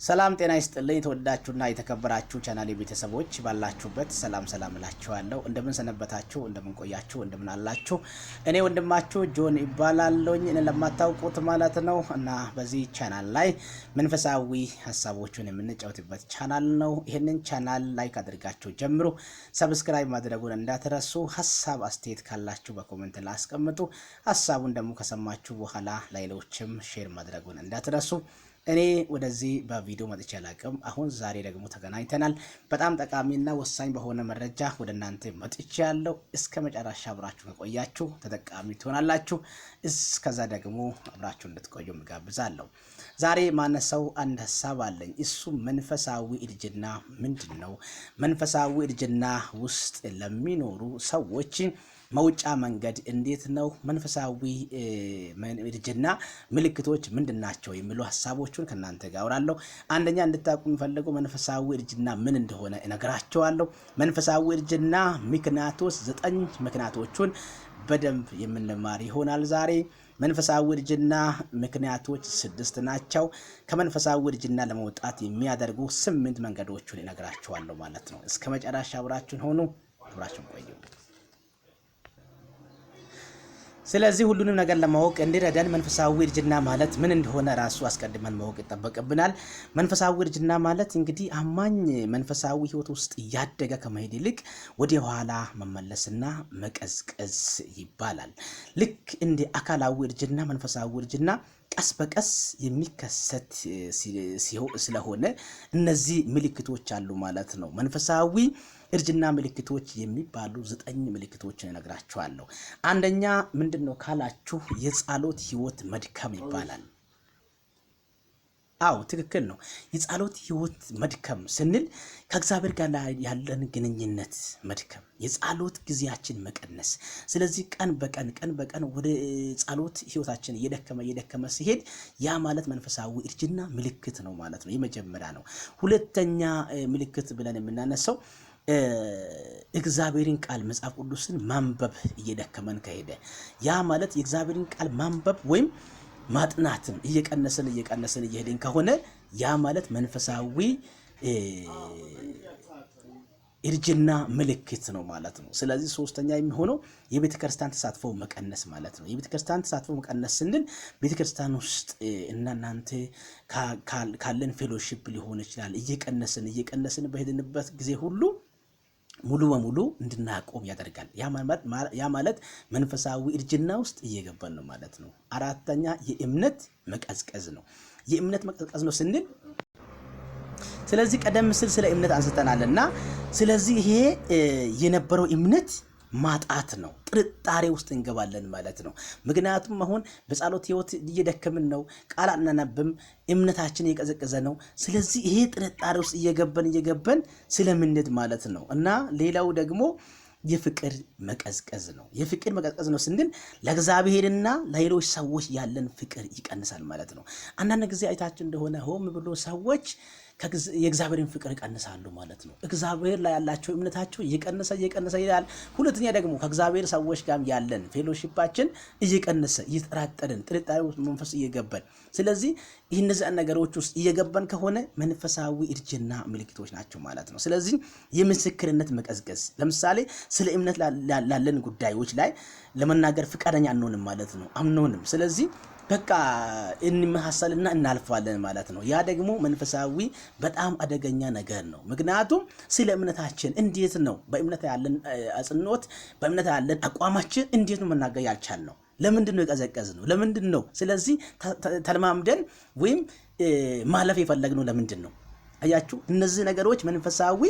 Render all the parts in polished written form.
ሰላም ጤና ይስጥልኝ ተወዳችሁና የተከበራችሁ ቻናሌ ቤተሰቦች ባላችሁበት ሰላም እላችኋለሁ። እንደምን ሰነበታችሁ፣ እንደምን ቆያችሁ፣ እንደምን አላችሁ? እኔ ወንድማችሁ ጆን ይባላለሁኝ እኔ ለማታውቁት ማለት ነው። እና በዚህ ቻናል ላይ መንፈሳዊ ሐሳቦችን የምንጫወትበት ቻናል ነው። ይሄንን ቻናል ላይክ አድርጋችሁ ጀምሩ፣ ሰብስክራይብ ማድረጉን እንዳትረሱ። ሐሳብ አስተያየት ካላችሁ በኮሜንት ላይ አስቀምጡ። ሐሳቡን ደግሞ ከሰማችሁ በኋላ ለሌሎችም ሼር ማድረጉን እንዳትረሱ። እኔ ወደዚህ በቪዲዮ መጥቼ አላቅም። አሁን ዛሬ ደግሞ ተገናኝተናል። በጣም ጠቃሚና ወሳኝ በሆነ መረጃ ወደ እናንተ መጥቻለሁ። እስከ መጨረሻ አብራችሁ ከቆያችሁ ተጠቃሚ ትሆናላችሁ። እስከዛ ደግሞ አብራችሁ እንድትቆዩ እጋብዛለሁ። ዛሬ ማነሳው አንድ ሐሳብ አለኝ። እሱ መንፈሳዊ እርጅና ምንድነው? መንፈሳዊ እርጅና ውስጥ ለሚኖሩ ሰዎች መውጫ መንገድ እንዴት ነው? መንፈሳዊ እርጅና ምልክቶች ምንድናቸው? የሚሉ ሐሳቦችን ከናንተ ጋር አወራለሁ። አንደኛ እንድታውቁ የምፈልገው መንፈሳዊ እርጅና ምን እንደሆነ እነግራችኋለሁ። መንፈሳዊ እርጅና ምክንያቶች 9 ምክንያቶችን በደንብ የምንማር ይሆናል ዛሬ። መንፈሳዊ እርጅና ምክንያቶች 6 ናቸው። ከመንፈሳዊ እርጅና ለመውጣት የሚያደርጉ 8 መንገዶችን እነግራችኋለሁ ማለት ነው። እስከ መጨረሻ አብራችሁን ሆኑ፣ አብራችሁን ቆዩ። ስለዚህ ሁሉንም ነገር ለማወቅ እንዲረዳን መንፈሳዊ እርጅና ማለት ምን እንደሆነ ራሱ አስቀድመን ማወቅ ይጠበቅብናል። መንፈሳዊ እርጅና ማለት እንግዲህ አማኝ መንፈሳዊ ሕይወት ውስጥ ያደገ ከመሄድ ይልቅ ወደ ኋላ መመለስና መቀዝቀዝ ይባላል። ልክ እንደ አካላዊ እርጅና መንፈሳዊ እርጅና ቀስ በቀስ የሚከሰት ስለሆነ እነዚህ ምልክቶች አሉ ማለት ነው። መንፈሳዊ እርጅና ምልክቶች የሚባሉ 9 ምልክቶችን እነግራችኋለሁ። አንደኛ ምንድነው ካላችሁ የጸሎት ሕይወት መድከም ይባላል። አው ትክክል ነው። የጸሎት ሕይወት መድከም ስንል ከእግዚአብሔር ጋር ያለን ግንኙነት መድከም፣ የጸሎት ጊዜያችን መቀነስ። ስለዚህ ቀን በቀን ወደ ጸሎት ሕይወታችን እየደከመ ሲሄድ ያ ማለት መንፈሳዊ እርጅና ምልክት ነው ማለት ነው። የመጀመሪያ ነው። ሁለተኛ ምልክት ብለን የምናነሳው እግዚአብሔርን ቃል መጽሐፍ ቅዱስን ማንበብ እየደከመን ከሄደ ያ ማለት የእግዚአብሔርን ቃል ማንበብ ወይም ማጥናትን እየቀነሰን እየሄድን ከሆነ ያ ማለት መንፈሳዊ እርጅና ምልክት ነው ማለት ነው። ስለዚህ ሶስተኛ የሚሆነው የቤተክርስቲያን ተሳትፎ መቀነስ ማለት ነው። የቤተክርስቲያን ተሳትፎ መቀነስ ስንል ቤተክርስቲያን ውስጥ እናንተ ካለን ፌሎሺፕ ሊሆን ይችላል እየቀነስን በሄድንበት ጊዜ ሁሉ ሙሉ በሙሉ እንድናቆም ያደርጋል። ያ ማለት መንፈሳዊ እርጅና ውስጥ እየገባን ነው ማለት ነው። አራተኛ የእምነት መቀዝቀዝ ነው። የእምነት መቀዝቀዝ ነው ስንል ስለዚህ ቀደም ሲል ስለ እምነት አንስተናልና ስለዚህ ይሄ የነበረው እምነት ማጣት ነው። ጥርጣሬ ውስጥ እንገባለን ማለት ነው። ምክንያቱም አሁን በጸሎት ሕይወት እየደከምን ነው፣ ቃል አናነብም፣ እምነታችን እየቀዘቀዘ ነው። ስለዚህ ይሄ ጥርጣሬ ውስጥ እየገባን ስለምንድን ማለት ነው። እና ሌላው ደግሞ የፍቅር መቀዝቀዝ ነው። የፍቅር መቀዝቀዝ ነው ስንል ለእግዚአብሔርና ለሌሎች ሰዎች ያለን ፍቅር ይቀንሳል ማለት ነው። አንዳንድ ጊዜ አይታችሁ እንደሆነ ሆም ብሎ ሰዎች የእግዚአብሔርን ፍቅር ይቀንሳሉ ማለት ነው። እግዚአብሔር ላይ ያላቸው እምነታቸው እየቀነሰ ይላል። ሁለተኛ ደግሞ ከእግዚአብሔር ሰዎች ጋር ያለን ፌሎሺፓችን እየቀነሰ እየተጠራጠርን ጥርጣሬ ውስጥ መንፈስ እየገባን ስለዚህ እነዚህ ነገሮች ውስጥ እየገባን ከሆነ መንፈሳዊ እርጅና ምልክቶች ናቸው ማለት ነው። ስለዚህ የምስክርነት መቀዝቀዝ ለምሳሌ ስለ እምነት ላለን ጉዳዮች ላይ ለመናገር ፍቃደኛ አንሆንም ማለት ነው። አምኖንም ስለዚህ በቃ እንመሐሰልና እናልፋለን ማለት ነው። ያ ደግሞ መንፈሳዊ በጣም አደገኛ ነገር ነው። ምክንያቱም ስለ እምነታችን እንዴት ነው በእምነት ያለን አጽንኦት በእምነት ያለን አቋማችን እንዴት ነው መናገር ያልቻልነው? ለምንድን ነው የቀዘቀዝነው? ለምንድን ነው? ስለዚህ ተለማምደን ወይም ማለፍ የፈለግነው ለምንድን ነው? አያችሁ፣ እነዚህ ነገሮች መንፈሳዊ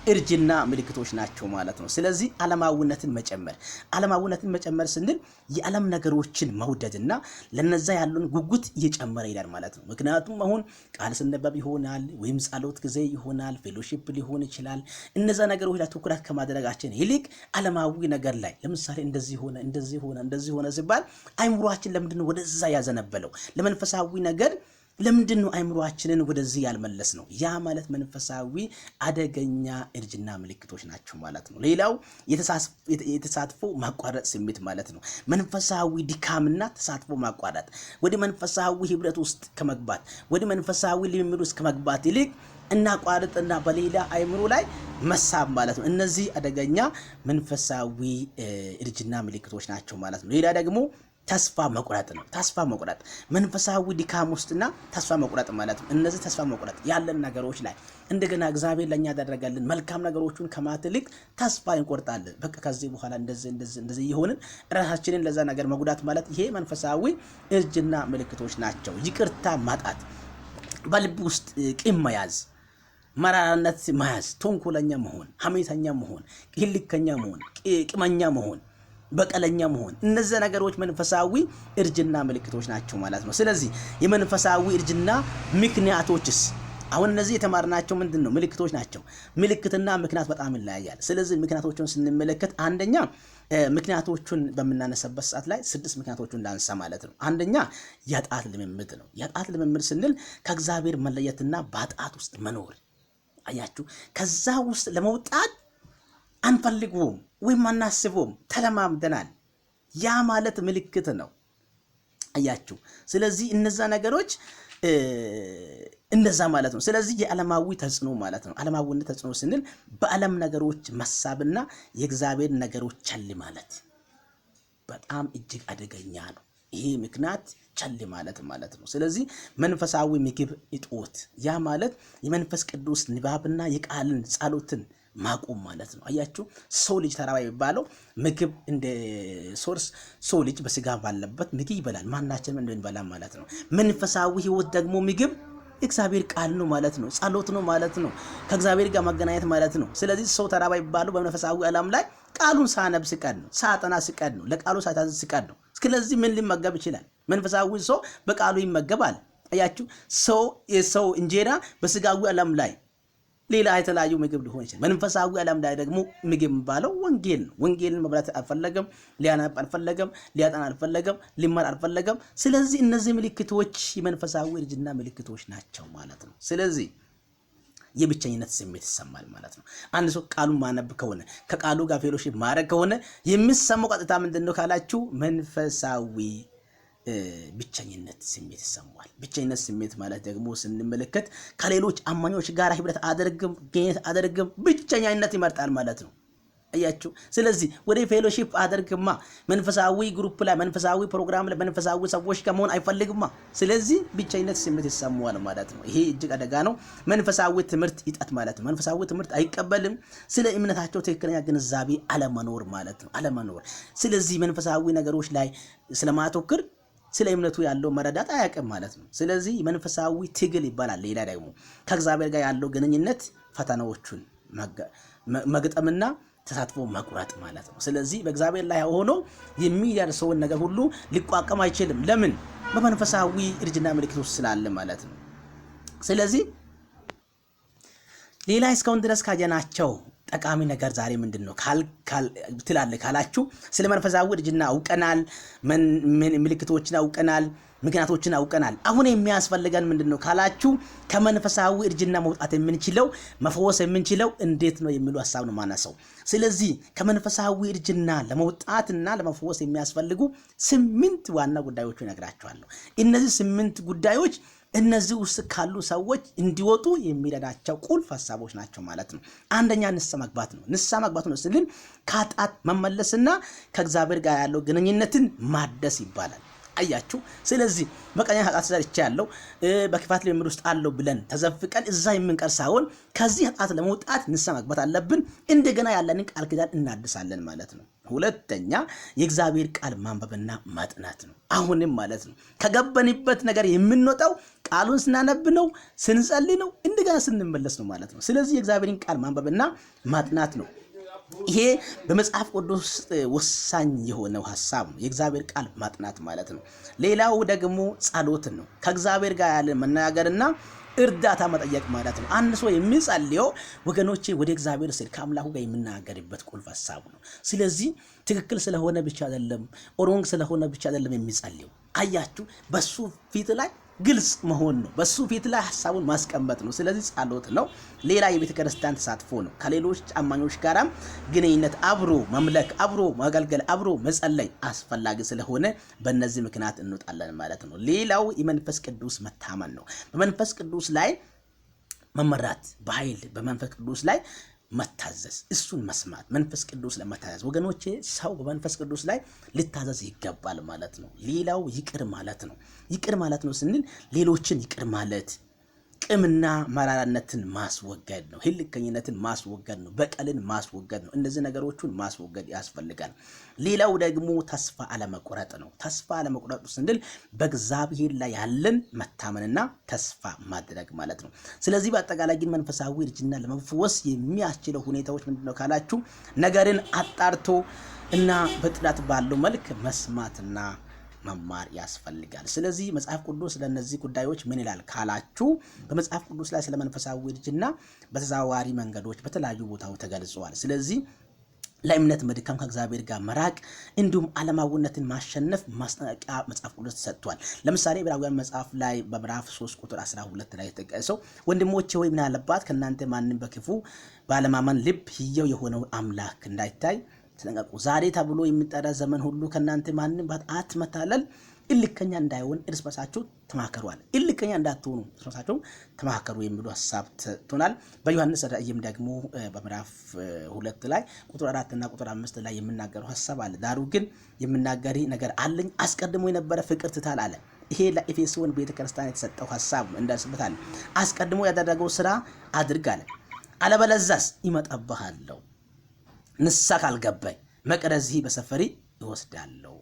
እርጅና ምልክቶች ናቸው ማለት ነው። ስለዚህ ዓለማዊነትን መጨመር ስንል የዓለም ነገሮችን መውደድና ለነዛ ያሉን ጉጉት እየጨመረ ይላል ማለት ነው። ምክንያቱም አሁን ቃል ስንነበብ ይሆናል ወይም ጸሎት ጊዜ ይሆናል ፌሎሺፕ ሊሆን ይችላል። እነዛ ነገሮች ላይ ትኩረት ከማድረጋችን ይልቅ ዓለማዊ ነገር ላይ ለምሳሌ እንደዚህ ሆነ ሲባል አይምሮአችን ለምንድን ነው ወደዛ ያዘነበለው? ለመንፈሳዊ ነገር ለምንድን ነው አይምሮአችንን ወደዚህ ያልመለስ ነው? ያ ማለት መንፈሳዊ አደገኛ እርጅና ምልክቶች ናቸው ማለት ነው። ሌላው የተሳትፎ ማቋረጥ ስሜት ማለት ነው። መንፈሳዊ ድካምና ተሳትፎ ማቋረጥ ወደ መንፈሳዊ ህብረት ውስጥ ከመግባት ወደ መንፈሳዊ ልምምድ ውስጥ ከመግባት ይልቅ እናቋርጥና በሌላ አይምሮ ላይ መሳብ ማለት ነው። እነዚህ አደገኛ መንፈሳዊ እርጅና ምልክቶች ናቸው ማለት ነው። ሌላ ደግሞ ተስፋ መቁረጥ ነው። ተስፋ መቁረጥ መንፈሳዊ ድካም ውስጥና ተስፋ መቁረጥ ማለት ነው። እነዚህ ተስፋ መቁረጥ ያለን ነገሮች ላይ እንደገና እግዚአብሔር ለኛ ያደረጋልን መልካም ነገሮችን ከማትልቅ ተስፋ እንቆርጣለን። በቃ ከዚህ በኋላ እንደዚህ ይሆንን ራሳችንን ለዛ ነገር መጉዳት ማለት ይሄ መንፈሳዊ እርጅና ምልክቶች ናቸው። ይቅርታ ማጣት፣ በልብ ውስጥ ቂም መያዝ፣ መራራነት መያዝ፣ ተንኮለኛ መሆን፣ ሐሜተኛ መሆን፣ ግልከኛ መሆን፣ ቂመኛ መሆን፣ በቀለኛ መሆን፣ እነዚህ ነገሮች መንፈሳዊ እርጅና ምልክቶች ናቸው ማለት ነው። ስለዚህ የመንፈሳዊ እርጅና ምክንያቶችስ አሁን እነዚህ የተማርናቸው ምንድነው? ምልክቶች ናቸው። ምልክትና ምክንያት በጣም ይለያያል። ስለዚህ ምክንያቶቹን ስንመለከት አንደኛ ምክንያቶቹን በመናነሳበት ሰዓት ላይ 6 ምክንያቶቹን ላንሳ ማለት ነው። አንደኛ የኃጢአት ልምምድ ነው። የኃጢአት ልምምድ ስንል ከእግዚአብሔር መለየትና በኃጢአት ውስጥ መኖር። አያችሁ፣ ከዛ ውስጥ ለመውጣት አንፈልግም ወይም አናስብም፣ ተለማምደናል። ያ ማለት ምልክት ነው። አያችሁ፣ ስለዚህ እነዛ ነገሮች እንደዛ ማለት ነው። ስለዚህ የዓለማዊ ተጽዕኖ ማለት ነው። ዓለማዊነት ተጽዕኖ ስንል በዓለም ነገሮች መሳብና የእግዚአብሔር ነገሮች ቸል ማለት በጣም እጅግ አደገኛ ነው። ይሄ ምክንያት ቸል ማለት ነው። ስለዚህ መንፈሳዊ ምግብ እጦት፣ ያ ማለት የመንፈስ ቅዱስ ንባብና የቃልን ጸሎትን ማቆም ማለት ነው። አያችሁ፣ ሰው ልጅ ተራባ የሚባለው ምግብ እንደ ሶርስ ሰው ልጅ በስጋ ባለበት ምግብ ይበላል፣ ማናችንም እንበላ ማለት ነው። መንፈሳዊ ህይወት ደግሞ ምግብ እግዚአብሔር ቃል ነው ማለት ነው። ጸሎት ነው ማለት ነው። ከእግዚአብሔር ጋር መገናኘት ማለት ነው። ስለዚህ ሰው ተራባ የሚባለው በመንፈሳዊ ዓለም ላይ ቃሉን ሳነብ ሲቀድ ነው፣ ሳጠና ሲቀድ ነው፣ ለቃሉ ሳይታዘዝ ሲቀድ ነው። ስለዚህ ምን ሊመገብ ይችላል? መንፈሳዊ ሰው በቃሉ ይመገባል። አያችሁ፣ ሰው እንጀራ በስጋዊ ዓለም ላይ ሌላ የተለያዩ ምግብ ሊሆን ይችላል። መንፈሳዊ ዓለም ላይ ደግሞ ምግብ የሚባለው ወንጌል ነው። ወንጌልን መብላት አልፈለገም፣ ሊያነብ አልፈለገም፣ ሊያጠና አልፈለገም፣ ሊማር አልፈለገም። ስለዚህ እነዚህ ምልክቶች የመንፈሳዊ እርጅና ምልክቶች ናቸው ማለት ነው። ስለዚህ የብቸኝነት ስሜት ይሰማል ማለት ነው። አንድ ሰው ቃሉን ማነብ ከሆነ ከቃሉ ጋር ፌሎሺፕ ማድረግ ከሆነ የሚሰማው ቀጥታ ምንድነው ካላችሁ መንፈሳዊ ብቸኝነት ስሜት ይሰማዋል። ብቸኝነት ስሜት ማለት ደግሞ ስንመለከት ከሌሎች አማኞች ጋር ህብረት አደርግም ብቸኛነት ይመርጣል ማለት ነው። አያችሁ፣ ስለዚህ ወደ ፌሎሺፕ አደርግማ መንፈሳዊ ግሩፕ ላይ መንፈሳዊ ፕሮግራም ላይ መንፈሳዊ ሰዎች ጋር መሆን አይፈልግማ። ስለዚህ ብቸኝነት ስሜት ይሰማዋል ማለት ነው። ይሄ እጅግ አደጋ ነው። መንፈሳዊ ትምህርት ይጣት ማለት ነው። መንፈሳዊ ትምህርት አይቀበልም። ስለ እምነታቸው ትክክለኛ ግንዛቤ አለመኖር ማለት ነው። አለመኖር። ስለዚህ መንፈሳዊ ነገሮች ላይ ስለማተኩር ስለ እምነቱ ያለው መረዳት አያውቅም ማለት ነው። ስለዚህ መንፈሳዊ ትግል ይባላል። ሌላ ደግሞ ከእግዚአብሔር ጋር ያለው ግንኙነት ፈተናዎቹን መግጠምና ተሳትፎ መቁረጥ ማለት ነው። ስለዚህ በእግዚአብሔር ላይ ሆኖ የሚደርሰውን ነገር ሁሉ ሊቋቋም አይችልም። ለምን? በመንፈሳዊ እርጅና ምልክት ውስጥ ስላለ ማለት ነው። ስለዚህ ሌላ እስካሁን ድረስ ካየናቸው ጠቃሚ ነገር ዛሬ ምንድነው ትላለህ ካላችሁ ስለ መንፈሳዊ እርጅና አውቀናል፣ ምልክቶችን አውቀናል፣ ምክንያቶችን አውቀናል። አሁን የሚያስፈልገን ምንድነው ካላችሁ ከመንፈሳዊ እርጅና መውጣት የምንችለው መፈወስ የምንችለው እንዴት ነው የሚሉ ሐሳብ ነው ማነሳው። ስለዚህ ከመንፈሳዊ እርጅና ለመውጣትና ለመፈወስ የሚያስፈልጉ 8 ዋና ጉዳዮች እነግራችኋለሁ። እነዚህ 8 ጉዳዮች እነዚህ ውስጥ ካሉ ሰዎች እንዲወጡ የሚረዳቸው ቁልፍ ሐሳቦች ናቸው ማለት ነው። አንደኛ ንስሐ መግባት ነው። ንስሐ መግባት ነው ስንል ከኃጢአት መመለስና ከእግዚአብሔር ጋር ያለው ግንኙነትን ማደስ ይባላል። አያችሁ፣ ስለዚህ በቀኛ ኃጢአት ሰርቼ ያለው በክፋት ልምምድ ውስጥ አለው ብለን ተዘፍቀን እዛ የምንቀር ሳይሆን ከዚህ ኃጢአት ለመውጣት ንስሐ መግባት አለብን። እንደገና ያለንን ቃል ኪዳን እናድሳለን ማለት ነው። ሁለተኛ የእግዚአብሔር ቃል ማንበብና ማጥናት ነው። አሁንም ማለት ነው ከገበንበት ነገር የምንወጣው ቃሉን ስናነብ ነው፣ ስንጸልይ ነው፣ እንደገና ስንመለስ ነው ማለት ነው። ስለዚህ የእግዚአብሔርን ቃል ማንበብና ማጥናት ነው። ይሄ በመጽሐፍ ቅዱስ ወሳኝ የሆነው ሐሳብ ነው፣ የእግዚአብሔር ቃል ማጥናት ማለት ነው። ሌላው ደግሞ ጸሎት ነው። ከእግዚአብሔር ጋር ያለ መነጋገርና እርዳታ መጠየቅ ማለት ነው። አንድ ሰው የሚጸልየው ወገኖቼ ወደ እግዚአብሔር ስል ከአምላኩ ጋር የምናገርበት ቁልፍ ሐሳብ ነው። ስለዚህ ትክክል ስለሆነ ብቻ አይደለም፣ ኦሮንግ ስለሆነ ብቻ አይደለም የሚጸልየው። አያችሁ፣ በሱ ፊት ላይ ግልጽ መሆን ነው። በሱ ፊት ላይ ሐሳቡን ማስቀመጥ ነው። ስለዚህ ጸሎት ነው። ሌላ የቤተክርስቲያን ተሳትፎ ነው። ከሌሎች አማኞች ጋር ግንኙነት፣ አብሮ መምለክ፣ አብሮ ማገልገል፣ አብሮ መጸለይ አስፈላጊ ስለሆነ በእነዚህ ምክንያት እንወጣለን ማለት ነው። ሌላው የመንፈስ ቅዱስ መታመን ነው። በመንፈስ ቅዱስ ላይ መመራት፣ በኃይል በመንፈስ ቅዱስ ላይ መታዘዝ፣ እሱን መስማት፣ መንፈስ ቅዱስ ለመታዘዝ ወገኖቼ፣ ሰው በመንፈስ ቅዱስ ላይ ሊታዘዝ ይገባል ማለት ነው። ሌላው ይቅር ማለት ነው። ይቅር ማለት ነው ስንል ሌሎችን ይቅር ማለት፣ ቅምና መራራነትን ማስወገድ ነው። ህልከኝነትን ማስወገድ ነው። በቀልን ማስወገድ ነው። እነዚህ ነገሮችን ማስወገድ ያስፈልጋል። ሌላው ደግሞ ተስፋ አለመቁረጥ ነው። ተስፋ አለመቁረጥ ስንል በእግዚአብሔር ላይ ያለን መታመንና ተስፋ ማድረግ ማለት ነው። ስለዚህ በአጠቃላይ ግን መንፈሳዊ እርጅና ለመፈወስ የሚያስችለው ሁኔታዎች ምንድነው ካላችሁ ነገርን አጣርቶ እና በጥራት ባለው መልክ መስማትና መማር ያስፈልጋል። ስለዚህ መጽሐፍ ቅዱስ ለነዚህ ጉዳዮች ምን ይላል ካላችሁ በመጽሐፍ ቅዱስ ላይ ስለ መንፈሳዊ እርጅና በተዘዋዋሪ መንገዶች በተለያዩ ቦታዎች ተገልጿል። ስለዚህ ለእምነት መድከም፣ ከእግዚአብሔር ጋር መራቅ እንዲሁም ዓለማዊነትን ማሸነፍ ማስጠንቀቂያ መጽሐፍ ቅዱስ ተሰጥቷል። ለምሳሌ ዕብራውያን መጽሐፍ ላይ በምዕራፍ 3 ቁጥር 12 ላይ የተጠቀሰው ወንድሞቼ ሆይ ምን አለባት ከእናንተ ማንም በክፉ ባለማመን ልብ ሕያው የሆነው አምላክ እንዳይታይ ተጠንቀቁ። ዛሬ ተብሎ የሚጠራ ዘመን ሁሉ ከእናንተ ማንም አትመታለል፣ እልከኛ እንዳይሆን እርስ በርሳችሁ ተማከሩአል። እልከኛ እንዳትሆኑ እርስ በርሳችሁ ተማከሩ የሚሉ ሐሳብ ተጥቷል። በዮሐንስ ራእይም ደግሞ በምዕራፍ 2 ላይ ቁጥር 4 እና ቁጥር 5 ላይ የምናገረው ሐሳብ አለ። ዳሩ ግን የምናገሪ ነገር አለኝ፣ አስቀድሞ የነበረ ፍቅር ትታል አለ። ይሄ ለኤፌሶን ቤተክርስቲያን የተሰጠው ሐሳብ እንደርስበታል። አስቀድሞ ያደረገው ስራ አድርግ አለ፣ አለበለዚያስ ይመጣብሃለሁ፣ ንስሐ ካልገባኝ መቅረዝህ በሰፈሪ ይወስዳለሁ።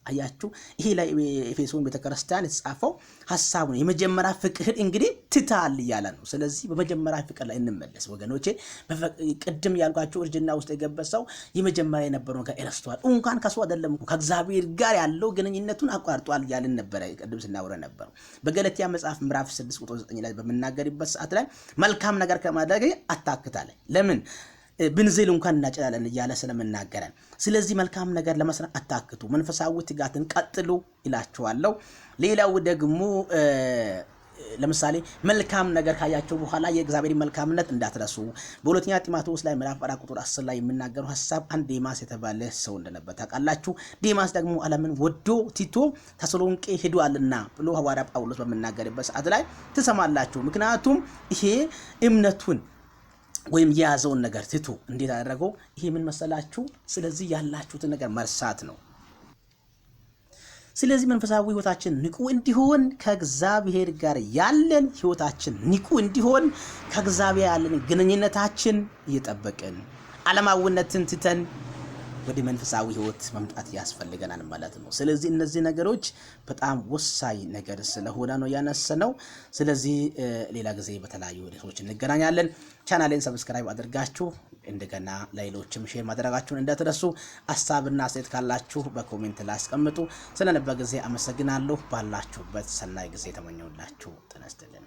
አያችሁ፣ ይሄ ላይ ኤፌሶን ቤተክርስቲያን የተጻፈው ሐሳብ ነው። የመጀመሪያ ፍቅር እንግዲህ ትታል እያለ ነው። ስለዚህ በመጀመሪያ ፍቅር ላይ እንመለስ ወገኖቼ። ቅድም ያልኳችሁ እርጅና ውስጥ የገበሰው የመጀመሪያ የነበረው ነገር ረስቷል። እንኳን ከሱ አይደለም ከእግዚአብሔር ጋር ያለው ግንኙነቱን አቋርጧል እያልን ነበረ። ቅድም ስናወራ ነበር። በገላትያ መጽሐፍ ምዕራፍ 6 ቁጥር 9 ላይ በመናገርበት ሰዓት ላይ መልካም ነገር ከማድረግ አታክታለ። ለምን ብንዝል እንኳን እናጨላለን እያለ ስለምናገረን፣ ስለዚህ መልካም ነገር ለመስራት አታክቱ፣ መንፈሳዊ ትጋትን ቀጥሉ ይላችኋለሁ። ሌላው ደግሞ ለምሳሌ መልካም ነገር ካያችሁ በኋላ የእግዚአብሔር መልካምነት እንዳትረሱ። በሁለተኛ ጢሞቴዎስ ላይ ምዕራፍ 4 ቁጥር 10 ላይ የምናገረው ሐሳብ አንድ ዴማስ የተባለ ሰው እንደነበር ታውቃላችሁ። ዴማስ ደግሞ ዓለምን ወዶ ቲቶ ተሰሎንቄ ሄዷልና ብሎ ሐዋርያ ጳውሎስ በመናገርበት ሰዓት ላይ ትሰማላችሁ። ምክንያቱም ይሄ እምነቱን ወይም የያዘውን ነገር ትቶ እንዴት አደረገው? ይሄ ምን መሰላችሁ? ስለዚህ ያላችሁትን ነገር መርሳት ነው። ስለዚህ መንፈሳዊ ህይወታችን ንቁ እንዲሆን ከእግዚአብሔር ጋር ያለን ህይወታችን ንቁ እንዲሆን ከእግዚአብሔር ያለን ግንኙነታችን እየጠበቅን ዓለማዊነትን ትተን ወደ መንፈሳዊ ህይወት መምጣት ያስፈልገናል ማለት ነው። ስለዚህ እነዚህ ነገሮች በጣም ወሳኝ ነገር ስለሆነ ነው ያነሰነው። ስለዚህ ሌላ ጊዜ በተለያዩ ርዕሶች እንገናኛለን። ቻናሌን ሰብስክራይብ አድርጋችሁ እንደገና ለሌሎችም ሼር ማድረጋችሁን እንዳትረሱ። ሐሳብና አስተያየት ካላችሁ በኮሜንት ላይ አስቀምጡ። ስለነበረ ጊዜ አመሰግናለሁ። ባላችሁበት ሰናይ ጊዜ ተመኘሁላችሁ። ጤና ይስጥልኝ።